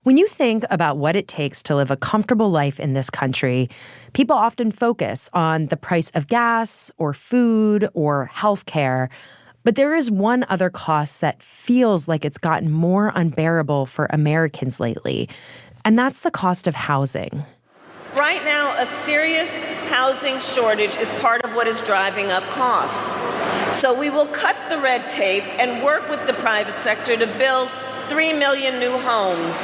When you think about what it takes to live a comfortable life in this country, people often focus on the price of gas or food or healthcare. But there is one other cost that feels like it's gotten more unbearable for Americans lately, and that's the cost of housing. Right now, a serious housing shortage is part of what is driving up cost. So we will cut the red tape and work with the private sector to build 3 million new homes.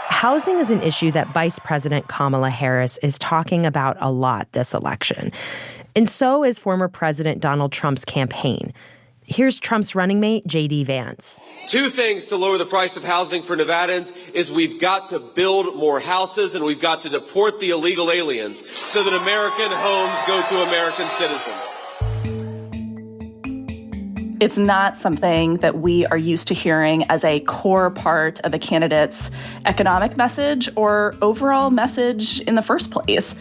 Housing is an issue that Vice President Kamala Harris is talking about a lot this election. And so is former President Donald Trump's campaign. Here's Trump's running mate, J.D. Vance. 2 things to lower the price of housing for Nevadans is we've got to build more houses and we've got to deport the illegal aliens so that American homes go to American citizens. It's not something that we are used to hearing as a core part of a candidate's economic message or overall message in the first place.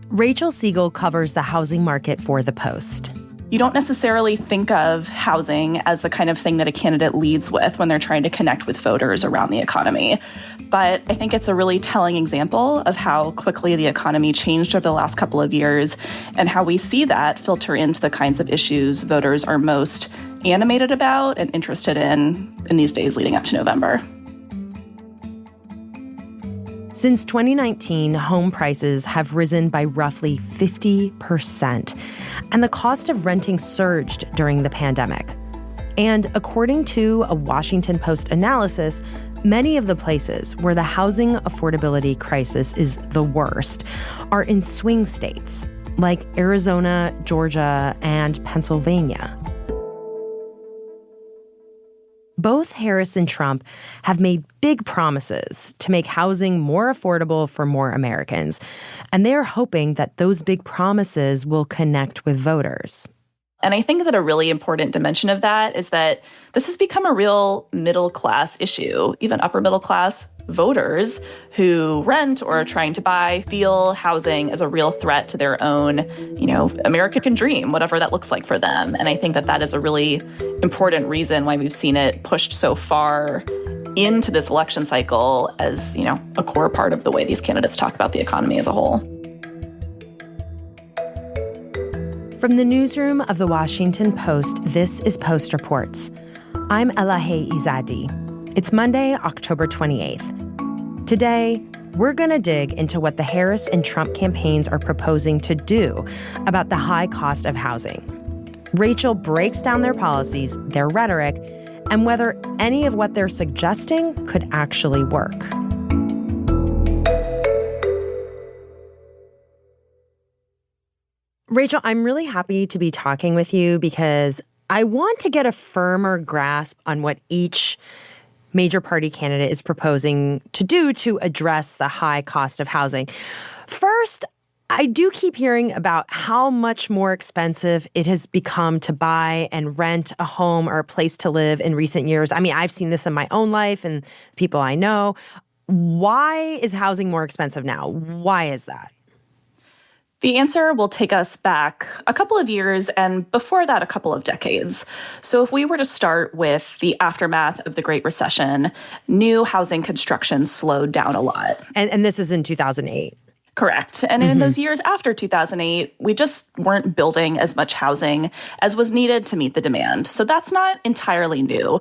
Rachel Siegel covers the housing market for The Post. You don't necessarily think of housing as the kind of thing that a candidate leads with when they're trying to connect with voters around the economy. But I think it's a really telling example of how quickly the economy changed over the last couple of years and how we see that filter into the kinds of issues voters are most animated about and interested in these days leading up to November. Since 2019, home prices have risen by roughly 50%, and the cost of renting surged during the pandemic. And according to a Washington Post analysis, many of the places where the housing affordability crisis is the worst are in swing states like Arizona, Georgia, and Pennsylvania. Both Harris and Trump have made big promises to make housing more affordable for more Americans, and they're hoping that those big promises will connect with voters. And I think that a really important dimension of that is that this has become a real middle-class issue. Even upper-middle-class voters who rent or are trying to buy feel housing as a real threat to their own, American dream, whatever that looks like for them. And I think that that is a really important reason why we've seen it pushed so far into this election cycle as, a core part of the way these candidates talk about the economy as a whole. From the newsroom of The Washington Post, this is Post Reports. I'm Elahe Izadi. It's Monday, October 28th. Today, we're going to dig into what the Harris and Trump campaigns are proposing to do about the high cost of housing. Rachel breaks down their policies, their rhetoric, and whether any of what they're suggesting could actually work. Rachel, I'm really happy to be talking with you because I want to get a firmer grasp on what each major party candidate is proposing to do to address the high cost of housing. First, I do keep hearing about how much more expensive it has become to buy and rent a home or a place to live in recent years. I mean, I've seen this in my own life and people I know. Why is housing more expensive now? Why is that? The answer will take us back a couple of years and before that, a couple of decades. So if we were to start with the aftermath of the Great Recession, new housing construction slowed down a lot. And this is in 2008. Correct. And in those years after 2008, we just weren't building as much housing as was needed to meet the demand. So that's not entirely new.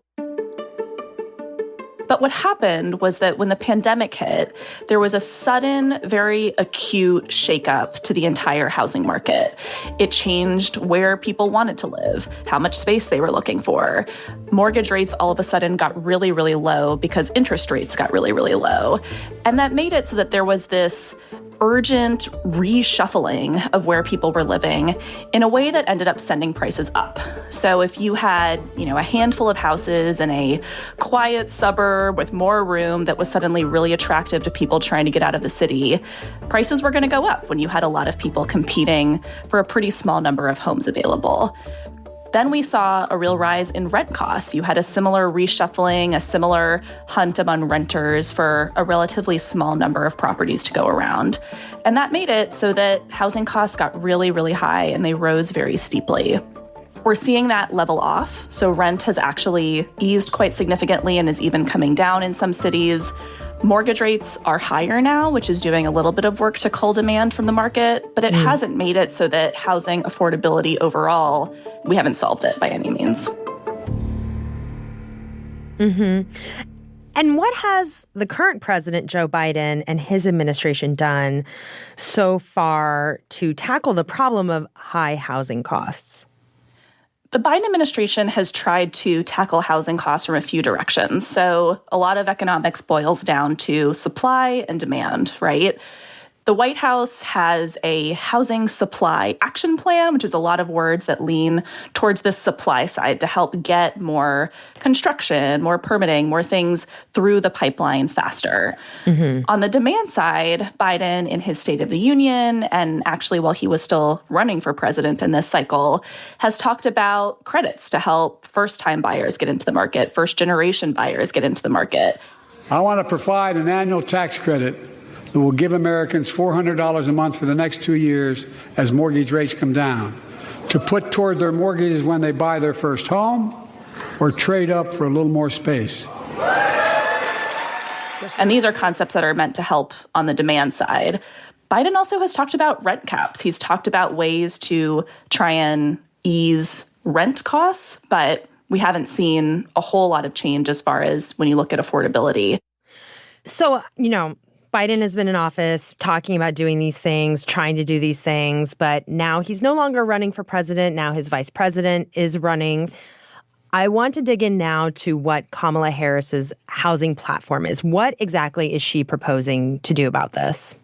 But what happened was that when the pandemic hit, there was a sudden, very acute shakeup to the entire housing market. It changed where people wanted to live, how much space they were looking for. Mortgage rates all of a sudden got really, really low because interest rates got really, really low. And that made it so that there was this urgent reshuffling of where people were living in a way that ended up sending prices up. So if you had, a handful of houses in a quiet suburb with more room that was suddenly really attractive to people trying to get out of the city, prices were going to go up when you had a lot of people competing for a pretty small number of homes available. Then we saw a real rise in rent costs. You had a similar reshuffling, a similar hunt among renters for a relatively small number of properties to go around. And that made it so that housing costs got really, really high and they rose very steeply. We're seeing that level off. So rent has actually eased quite significantly and is even coming down in some cities. Mortgage rates are higher now, which is doing a little bit of work to cull demand from the market, but it hasn't made it so that housing affordability overall, we haven't solved it by any means. And what has the current president, Joe Biden, and his administration done so far to tackle the problem of high housing costs? The Biden administration has tried to tackle housing costs from a few directions. So a lot of economics boils down to supply and demand, right? The White House has a housing supply action plan, which is a lot of words that lean towards this supply side to help get more construction, more permitting, more things through the pipeline faster. On the demand side, Biden, in his State of the Union, and actually while he was still running for president in this cycle, has talked about credits to help first-time buyers get into the market, first-generation buyers get into the market. I want to provide an annual tax credit that will give Americans $400 a month for the next 2 years as mortgage rates come down, to put toward their mortgages when they buy their first home or trade up for a little more space. And these are concepts that are meant to help on the demand side. Biden also has talked about rent caps. He's talked about ways to try and ease rent costs, but we haven't seen a whole lot of change as far as when you look at affordability. So, Biden has been in office talking about doing these things, trying to do these things, but now he's no longer running for president. Now his vice president is running. I want to dig in now to what Kamala Harris's housing platform is. What exactly is she proposing to do about this?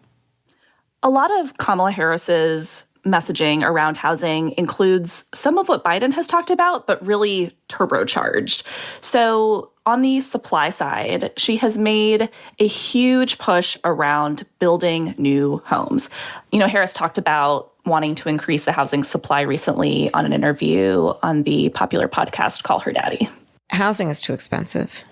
A lot of Kamala Harris's messaging around housing includes some of what Biden has talked about, but really turbocharged. So on the supply side, she has made a huge push around building new homes. Harris talked about wanting to increase the housing supply recently on an interview on the popular podcast Call Her Daddy. Housing is too expensive,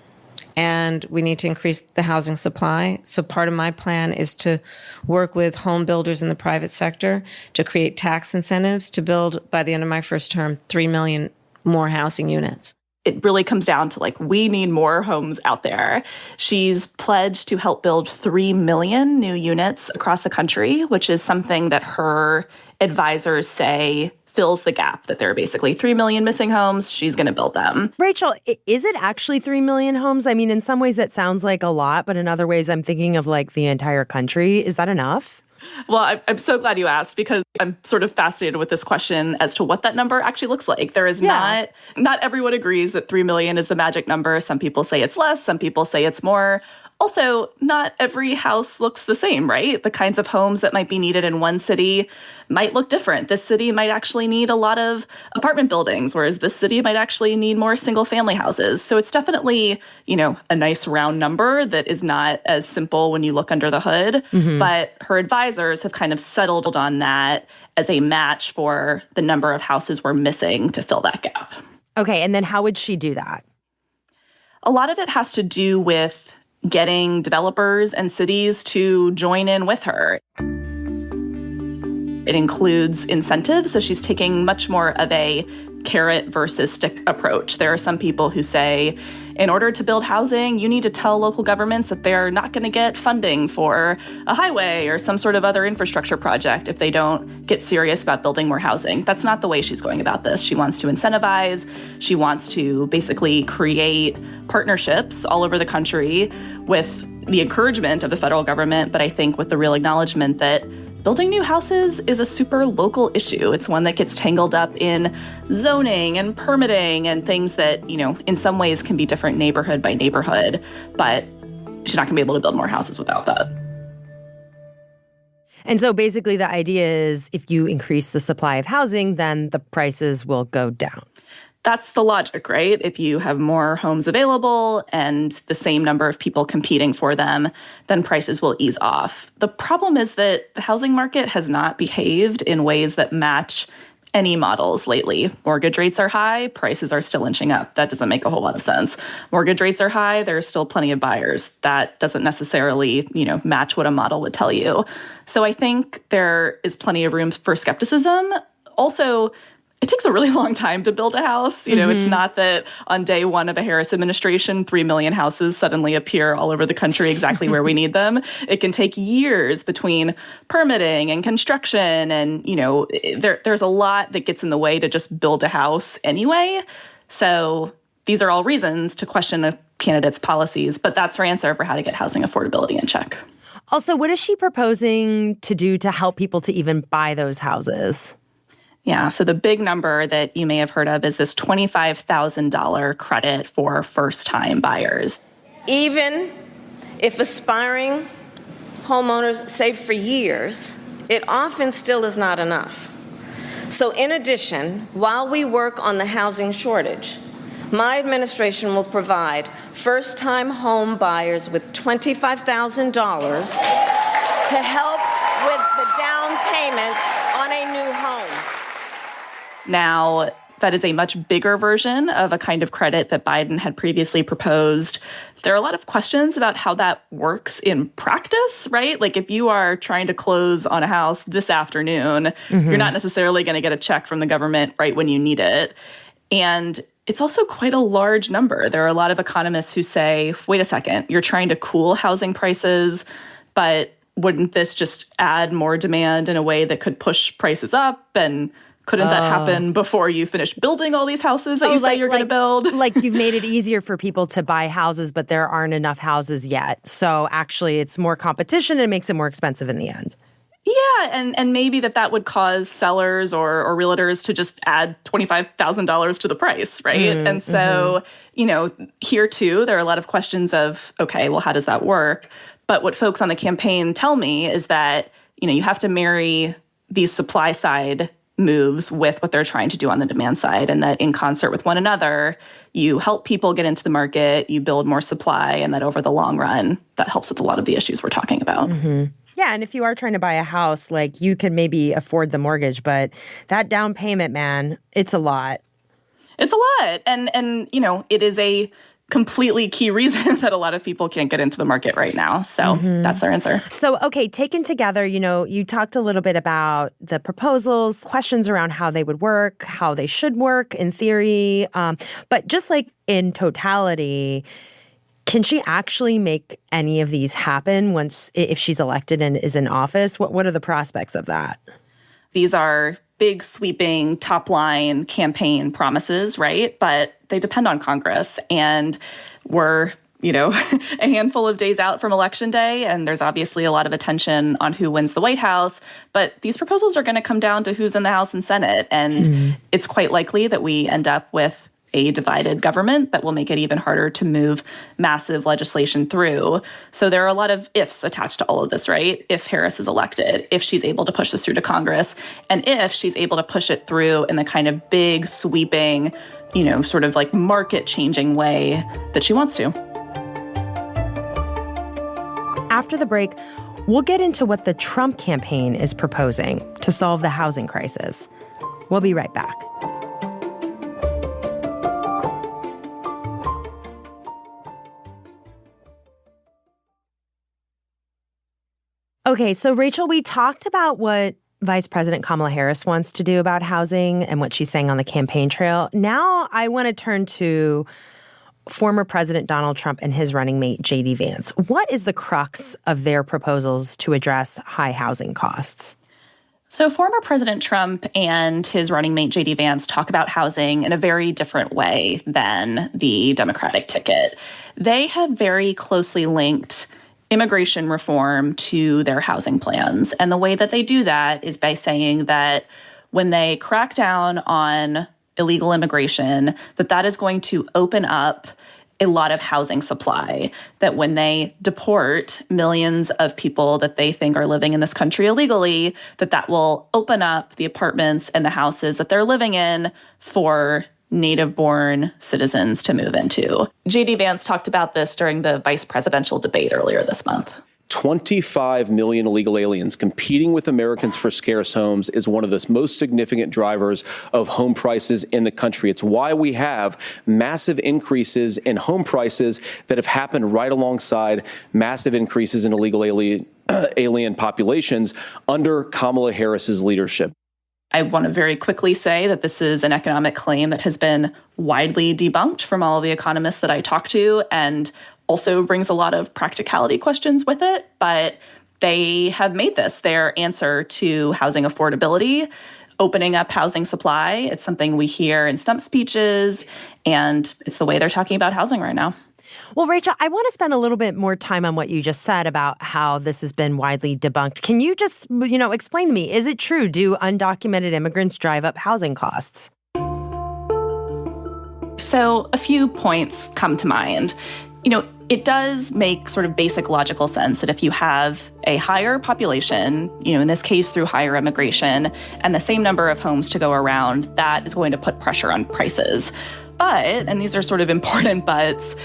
and we need to increase the housing supply. So part of my plan is to work with home builders in the private sector to create tax incentives to build, by the end of my first term, 3 million more housing units. It really comes down to we need more homes out there. She's pledged to help build 3 million new units across the country, which is something that her advisors say fills the gap, that there are basically 3 million missing homes. She's going to build them. Rachel, is it actually 3 million homes? I mean, in some ways that sounds like a lot, but in other ways I'm thinking of the entire country. Is that enough? Well, I'm so glad you asked, because I'm sort of fascinated with this question as to what that number actually looks like. There is not everyone agrees that 3 million is the magic number. Some people say it's less. Some people say it's more. Also, not every house looks the same, right? The kinds of homes that might be needed in one city might look different. This city might actually need a lot of apartment buildings, whereas this city might actually need more single-family houses. So it's definitely, a nice round number that is not as simple when you look under the hood. But her advisors have kind of settled on that as a match for the number of houses we're missing to fill that gap. Okay, and then how would she do that? A lot of it has to do with getting developers and cities to join in with her. It includes incentives, so she's taking much more of a carrot versus stick approach. There are some people who say, in order to build housing, you need to tell local governments that they're not going to get funding for a highway or some sort of other infrastructure project if they don't get serious about building more housing. That's not the way she's going about this. She wants to incentivize. She wants to basically create partnerships all over the country with the encouragement of the federal government, but I think with the real acknowledgement that building new houses is a super local issue. It's one that gets tangled up in zoning and permitting and things that, in some ways can be different neighborhood by neighborhood, but she's not going to be able to build more houses without that. And so basically the idea is if you increase the supply of housing, then the prices will go down. That's the logic, right? If you have more homes available and the same number of people competing for them, then prices will ease off. The problem is that the housing market has not behaved in ways that match any models lately. Mortgage rates are high, prices are still inching up. That doesn't make a whole lot of sense. Mortgage rates are high, there are still plenty of buyers. That doesn't necessarily, match what a model would tell you. So I think there is plenty of room for skepticism. Also, it takes a really long time to build a house. You know, it's not that on day one of a Harris administration, 3 million houses suddenly appear all over the country exactly where we need them. It can take years between permitting and construction. And, you know, there's a lot that gets in the way to just build a house anyway. So these are all reasons to question a candidate's policies. But that's her answer for how to get housing affordability in check. Also, what is she proposing to do to help people to even buy those houses? Yeah, so the big number that you may have heard of is this $25,000 credit for first-time buyers. Even if aspiring homeowners save for years, it often still is not enough. So in addition, while we work on the housing shortage, my administration will provide first-time home buyers with $25,000 to help with the down payment on a new home. Now, that is a much bigger version of a kind of credit that Biden had previously proposed. There are a lot of questions about how that works in practice, right? Like if you are trying to close on a house this afternoon, you're not necessarily going to get a check from the government right when you need it. And it's also quite a large number. There are a lot of economists who say, wait a second, you're trying to cool housing prices, but wouldn't this just add more demand in a way that could push prices up? And couldn't that happen before you finish building all these houses that you say you're going to build? Like you've made it easier for people to buy houses, but there aren't enough houses yet. So actually it's more competition and it makes it more expensive in the end. Yeah, and maybe that would cause sellers or realtors to just add $25,000 to the price, right? And so, you know, here too, there are a lot of questions of, okay, well, how does that work? But what folks on the campaign tell me is that, you know, you have to marry these supply side moves with what they're trying to do on the demand side, and that in concert with one another, you help people get into the market, you build more supply, and that over the long run, that helps with a lot of the issues we're talking about. Yeah, and if you are trying to buy a house, like you can maybe afford the mortgage, but that down payment, man, it's a lot. It's a lot. And you know, it is a completely key reason that a lot of people can't get into the market right now. So that's their answer. So, okay, taken together, you know, you talked a little bit about the proposals, questions around how they would work, how they should work in theory. But just like in totality, can she actually make any of these happen if she's elected and is in office? What are the prospects of that? These are big, sweeping, top-line campaign promises, right? But they depend on Congress. And we're, you know, a handful of days out from Election Day, and there's obviously a lot of attention on who wins the White House. But these proposals are going to come down to who's in the House and Senate. And it's quite likely that we end up with a divided government that will make it even harder to move massive legislation through. So there are a lot of ifs attached to all of this, right? If Harris is elected, if she's able to push this through to Congress, and if she's able to push it through in the kind of big, sweeping, you know, sort of like market-changing way that she wants to. After the break, we'll get into what the Trump campaign is proposing to solve the housing crisis. We'll be right back. Okay, so Rachel, we talked about what Vice President Kamala Harris wants to do about housing and what she's saying on the campaign trail. Now I want to turn to former President Donald Trump and his running mate, J.D. Vance. What is the crux of their proposals to address high housing costs? So former President Trump and his running mate, J.D. Vance, talk about housing in a very different way than the Democratic ticket. They have very closely linked immigration reform to their housing plans. And the way that they do that is by saying that when they crack down on illegal immigration, that is going to open up a lot of housing supply, that when they deport millions of people that they think are living in this country illegally, that will open up the apartments and the houses that they're living in for native-born citizens to move into. J.D. Vance talked about this during the vice presidential debate earlier this month. 25 million illegal aliens competing with Americans for scarce homes is one of the most significant drivers of home prices in the country. It's why we have massive increases in home prices that have happened right alongside massive increases in illegal alien populations under Kamala Harris's leadership. I want to very quickly say that this is an economic claim that has been widely debunked from all of the economists that I talk to, and also brings a lot of practicality questions with it. But they have made this their answer to housing affordability, opening up housing supply. It's something we hear in stump speeches, and it's the way they're talking about housing right now. Well, Rachel, I want to spend a little bit more time on what you just said about how this has been widely debunked. Can you just, explain to me, is it true? Do undocumented immigrants drive up housing costs? So a few points come to mind. It does make sort of basic logical sense that if you have a higher population, in this case through higher immigration, and the same number of homes to go around, that is going to put pressure on prices. But, and these are sort of important buts,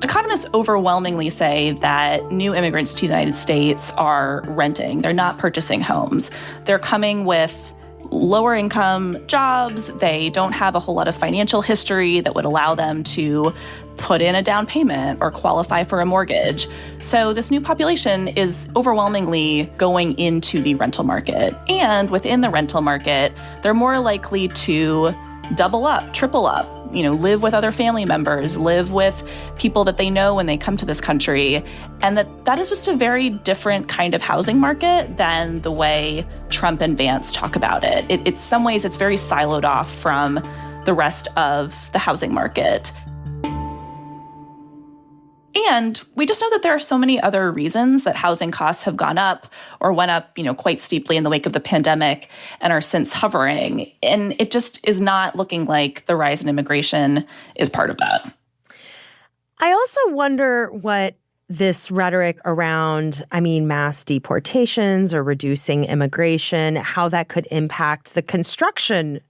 economists overwhelmingly say that new immigrants to the United States are renting. They're not purchasing homes. They're coming with lower income jobs. They don't have a whole lot of financial history that would allow them to put in a down payment or qualify for a mortgage. So this new population is overwhelmingly going into the rental market. And within the rental market, they're more likely to double up, triple up, live with other family members, live with people that they know when they come to this country. And that is just a very different kind of housing market than the way Trump and Vance talk about it. In some ways, it's very siloed off from the rest of the housing market. And we just know that there are so many other reasons that housing costs have gone up or went up, quite steeply in the wake of the pandemic and are since hovering. And it just is not looking like the rise in immigration is part of that. I also wonder what this rhetoric around, mass deportations or reducing immigration, how that could impact the construction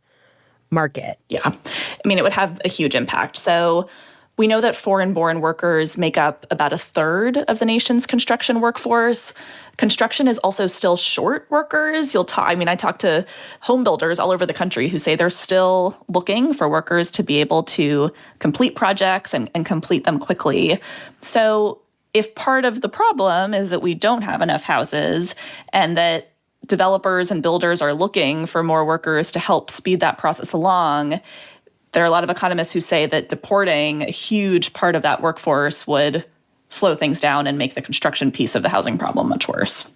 market. Yeah. It would have a huge impact. So we know that foreign-born workers make up about a third of the nation's construction workforce. Construction is also still short workers. I talk to home builders all over the country who say they're still looking for workers to be able to complete projects and complete them quickly. So if part of the problem is that we don't have enough houses and that developers and builders are looking for more workers to help speed that process along, there are a lot of economists who say that deporting a huge part of that workforce would slow things down and make the construction piece of the housing problem much worse.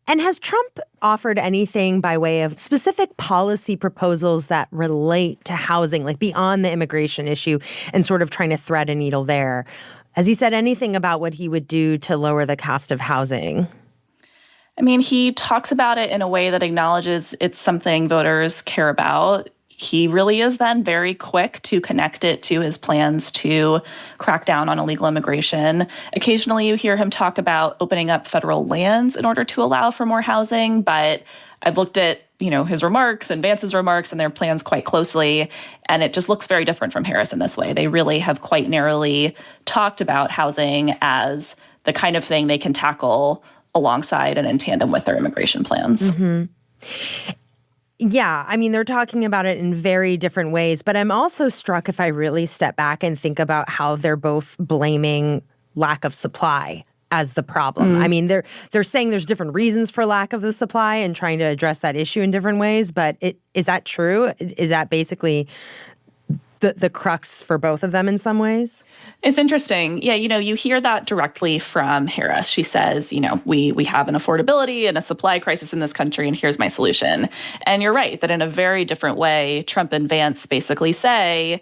And has Trump offered anything by way of specific policy proposals that relate to housing, like beyond the immigration issue and sort of trying to thread a needle there? Has he said anything about what he would do to lower the cost of housing? He talks about it in a way that acknowledges it's something voters care about. He really is then very quick to connect it to his plans to crack down on illegal immigration. Occasionally you hear him talk about opening up federal lands in order to allow for more housing, but I've looked at, his remarks and Vance's remarks and their plans quite closely, and it just looks very different from Harris in this way. They really have quite narrowly talked about housing as the kind of thing they can tackle alongside and in tandem with their immigration plans. Mm-hmm. Yeah, they're talking about it in very different ways, but I'm also struck if I really step back and think about how they're both blaming lack of supply as the problem. They're saying there's different reasons for lack of the supply and trying to address that issue in different ways, but is that true? Is that basically the crux for both of them in some ways? It's interesting. Yeah, you hear that directly from Harris. She says, we have an affordability and a supply crisis in this country, and here's my solution. And you're right that in a very different way, Trump and Vance basically say,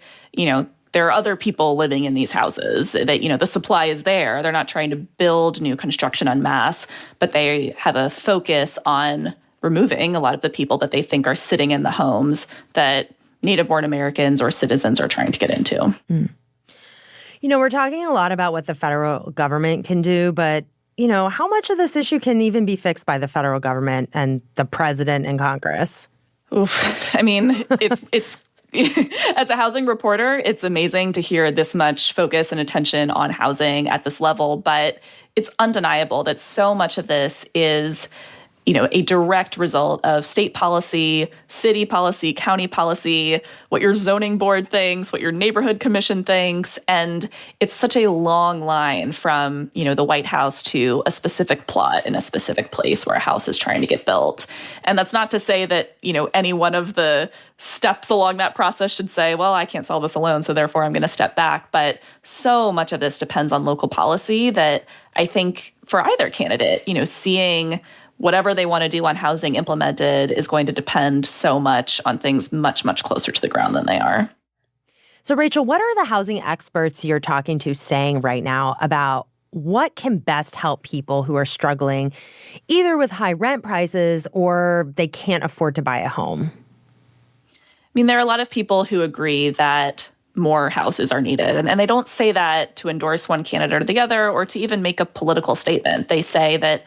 there are other people living in these houses, that, the supply is there. They're not trying to build new construction en masse, but they have a focus on removing a lot of the people that they think are sitting in the homes that native-born Americans or citizens are trying to get into. Mm. We're talking a lot about what the federal government can do, but, how much of this issue can even be fixed by the federal government and the president and Congress? Oof. It's as a housing reporter, it's amazing to hear this much focus and attention on housing at this level, but it's undeniable that so much of this is a direct result of state policy, city policy, county policy, what your zoning board thinks, what your neighborhood commission thinks. And it's such a long line from, the White House to a specific plot in a specific place where a house is trying to get built. And that's not to say that, any one of the steps along that process should say, well, I can't solve this alone, so therefore I'm going to step back. But so much of this depends on local policy that I think for either candidate, seeing whatever they want to do on housing implemented is going to depend so much on things much, much closer to the ground than they are. So, Rachel, what are the housing experts you're talking to saying right now about what can best help people who are struggling either with high rent prices or they can't afford to buy a home? There are a lot of people who agree that more houses are needed. And they don't say that to endorse one candidate or the other or to even make a political statement. They say that,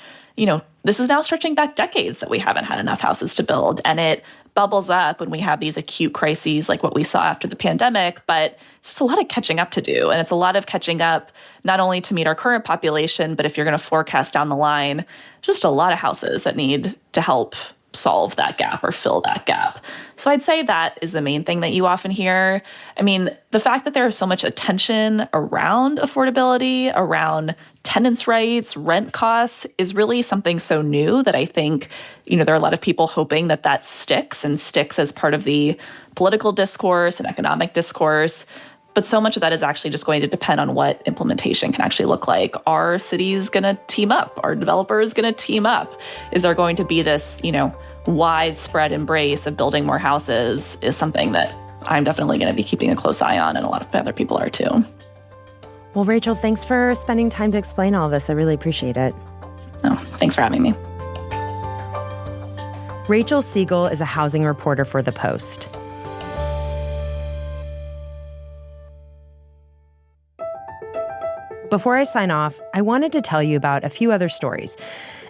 this is now stretching back decades that we haven't had enough houses to build. And it bubbles up when we have these acute crises like what we saw after the pandemic. But it's just a lot of catching up to do. And it's a lot of catching up not only to meet our current population, but if you're going to forecast down the line, just a lot of houses that need to help solve that gap or fill that gap. So I'd say that is the main thing that you often hear. The fact that there is so much attention around affordability, around tenants' rights, rent costs is really something so new that I think, there are a lot of people hoping that that sticks as part of the political discourse and economic discourse. But so much of that is actually just going to depend on what implementation can actually look like. Are cities going to team up? Are developers going to team up? Is there going to be this, widespread embrace of building more houses is something that I'm definitely going to be keeping a close eye on, and a lot of other people are too. Well, Rachel, thanks for spending time to explain all this. I really appreciate it. Oh, thanks for having me. Rachel Siegel is a housing reporter for The Post. Before I sign off, I wanted to tell you about a few other stories,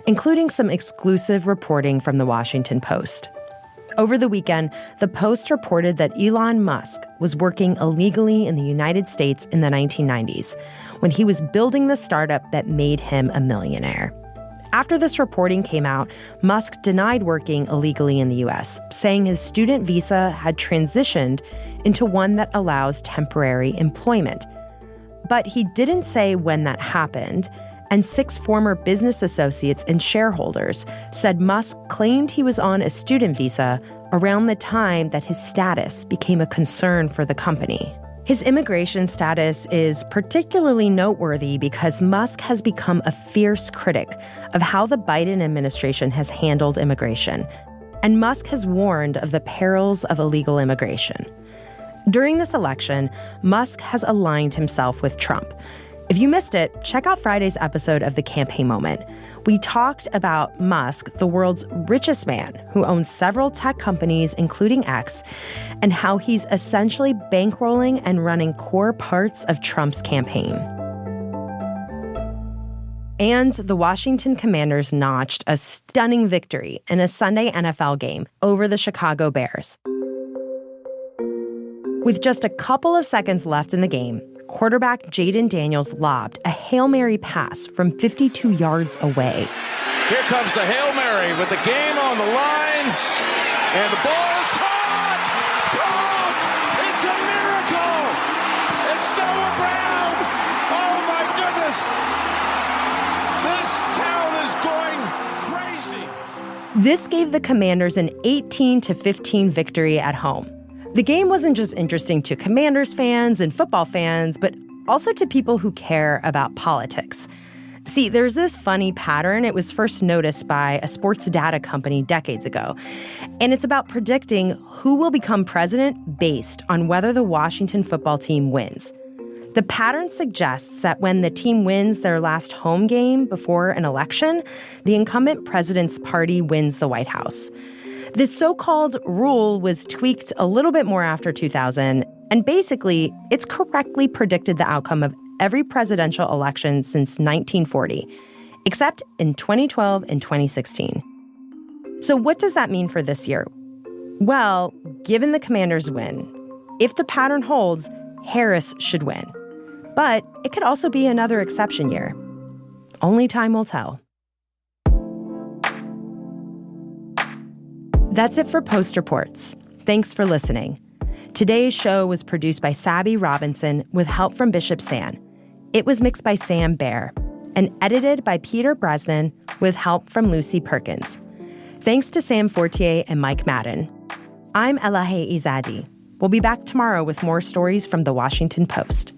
including some exclusive reporting from The Washington Post. Over the weekend, The Post reported that Elon Musk was working illegally in the United States in the 1990s when he was building the startup that made him a millionaire. After this reporting came out, Musk denied working illegally in the U.S., saying his student visa had transitioned into one that allows temporary employment. But he didn't say when that happened, and 6 former business associates and shareholders said Musk claimed he was on a student visa around the time that his status became a concern for the company. His immigration status is particularly noteworthy because Musk has become a fierce critic of how the Biden administration has handled immigration, and Musk has warned of the perils of illegal immigration. During this election, Musk has aligned himself with Trump. If you missed it, check out Friday's episode of The Campaign Moment. We talked about Musk, the world's richest man, who owns several tech companies, including X, and how he's essentially bankrolling and running core parts of Trump's campaign. And the Washington Commanders notched a stunning victory in a Sunday NFL game over the Chicago Bears. With just a couple of seconds left in the game, quarterback Jaden Daniels lobbed a Hail Mary pass from 52 yards away. Here comes the Hail Mary with the game on the line, and the ball is caught! Caught! It's a miracle! It's Noah Brown! Oh my goodness! This town is going crazy! This gave the Commanders an 18-15 victory at home. The game wasn't just interesting to Commanders fans and football fans, but also to people who care about politics. See, there's this funny pattern. It was first noticed by a sports data company decades ago, and it's about predicting who will become president based on whether the Washington football team wins. The pattern suggests that when the team wins their last home game before an election, the incumbent president's party wins the White House. This so-called rule was tweaked a little bit more after 2000, and basically, it's correctly predicted the outcome of every presidential election since 1940, except in 2012 and 2016. So what does that mean for this year? Well, given the Commanders' win, if the pattern holds, Harris should win. But it could also be another exception year. Only time will tell. That's it for Post Reports. Thanks for listening. Today's show was produced by Sabby Robinson with help from Bishop San. It was mixed by Sam Baer and edited by Peter Bresnan with help from Lucy Perkins. Thanks to Sam Fortier and Mike Madden. I'm Elahe Izadi. We'll be back tomorrow with more stories from The Washington Post.